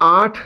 8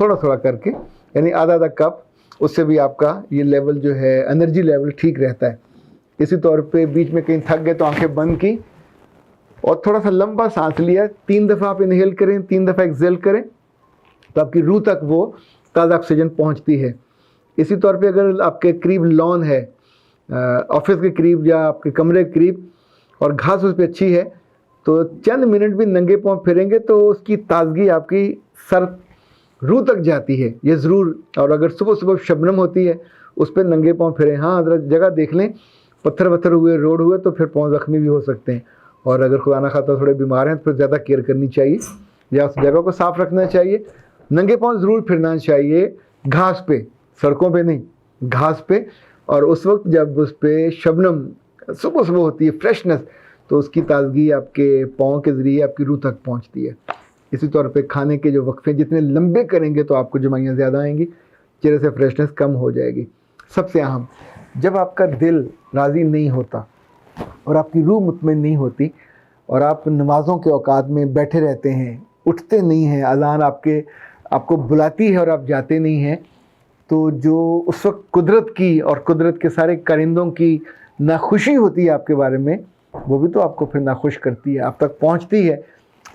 थोड़ा थोड़ा करके, यानी आधा आधा कप, उससे भी आपका ये लेवल जो है एनर्जी लेवल ठीक रहता है। इसी तौर पे बीच में कहीं थक गए तो आंखें बंद की और थोड़ा सा लंबा सांस लिया, 3 दफ़ा आप इनहेल करें, 3 दफ़ा एक्सहेल करें, तो आपकी रूह तक वो ताज़ा ऑक्सीजन पहुंचती है। इसी तौर पे अगर आपके करीब लॉन है, ऑफिस के करीब या आपके कमरे के करीब, और घास उस पर अच्छी है, तो चंद मिनट भी नंगे पाँव फिरेंगे तो उसकी ताजगी आपकी सर रूह तक जाती है, ये ज़रूर। और अगर सुबह सुबह शबनम होती है उस पर नंगे पाँव फिरें। हाँ, ज़रा जगह देख लें, पत्थर वत्थर हुए, रोड हुए तो फिर पाँव ज़ख्मी भी हो सकते हैं। और अगर खुदा ना खाता थोड़े बीमार हैं तो फिर ज़्यादा केयर करनी चाहिए या उस जगह को साफ़ रखना चाहिए। नंगे पाँव ज़रूर फिरना चाहिए, घास पे, सड़कों पे नहीं, घास पे। और उस वक्त जब उस पर शबनम सुबह सुबह होती है, फ्रेशनेस, तो उसकी ताजगी आपके पाँव के ज़रिए आपकी रूह तक पहुंचती है। इसी तौर पे खाने के जो वक्फे जितने लंबे करेंगे तो आपको जमाइयाँ ज़्यादा आएंगी, चेहरे से फ्रेशनेस कम हो जाएगी। सबसे अहम, जब आपका दिल राज़ी नहीं होता और आपकी रूह मुतमईन नहीं होती और आप नमाज़ों के औकात में बैठे रहते हैं, उठते नहीं हैं, अज़ान आपको बुलाती है और आप जाते नहीं हैं, तो जो उस वक्त कुदरत की और कुदरत के सारे कारिंदों की नाखुशी होती है आपके बारे में, वो भी तो आपको फिर नाखुश करती है, आप तक पहुंचती है,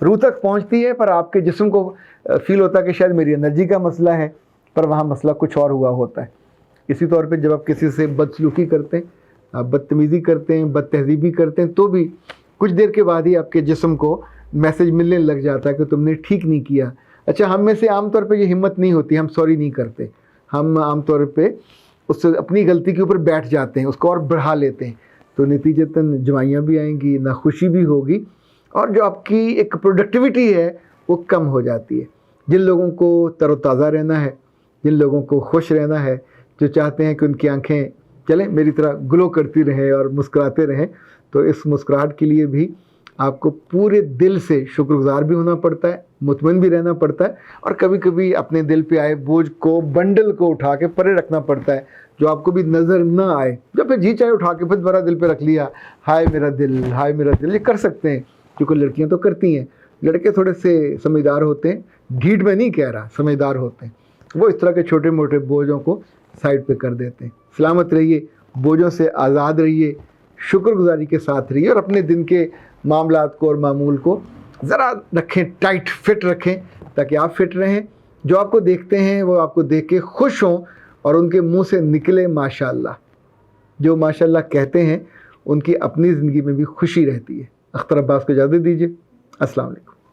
रूह तक पहुंचती है, पर आपके जिस्म को फील होता है कि शायद मेरी एनर्जी का मसला है, पर वहाँ मसला कुछ और हुआ होता है। इसी तौर पे जब आप किसी से बदसलूकी करते हैं, आप बदतमीज़ी करते हैं, बदतहज़ीबी करते हैं, तो भी कुछ देर के बाद ही आपके जिस्म को मैसेज मिलने लग जाता है कि तुमने ठीक नहीं किया। अच्छा, हम में से आम तौर पे ये हिम्मत नहीं होती, हम सॉरी नहीं करते, हम आम तौर पे उस अपनी गलती के ऊपर बैठ जाते हैं, उसको और बढ़ा लेते हैं, तो नतीजतन जवाइयाँ भी आएंगी, नाखुशी भी होगी, और जो आपकी एक प्रोडक्टिविटी है वो कम हो जाती है। जिन लोगों को तरोताज़ा रहना है, जिन लोगों को खुश रहना है, जो चाहते हैं कि उनकी आंखें चलें मेरी तरह ग्लो करती रहें और मुस्कुराते रहें, तो इस मुस्कुराहट के लिए भी आपको पूरे दिल से शुक्रगुजार भी होना पड़ता है, मुतमईन भी रहना पड़ता है, और कभी कभी अपने दिल पे आए बोझ को, बंडल को उठा के परे रखना पड़ता है, जो आपको भी नज़र ना आए। जब फिर जी चाहे उठा के फिर दोबारा दिल पे रख लिया, हाय मेरा दिल, हाय मेरा दिल, ये कर सकते हैं, क्योंकि लड़कियां तो करती हैं, लड़के थोड़े से समझदार होते हैं, ढीठ में नहीं कह रहा, समझदार होते हैं, वो इस तरह के छोटे मोटे बोझों को साइड पे कर देते हैं। सलामत रहिए, बोझों से आज़ाद रहिए, शुक्रगुजारी के साथ रहिए, और अपने दिन के मामलात को और मामूल को ज़रा रखें, टाइट फिट रखें, ताकि आप फिट रहें, जो आपको देखते हैं वो आपको देख के खुश हों और उनके मुंह से निकले माशाअल्लाह। जो माशाअल्लाह कहते हैं उनकी अपनी ज़िंदगी में भी खुशी रहती है। अख्तर अब्बास को इजाज़त दीजिए। अस्सलाम वालेकुम।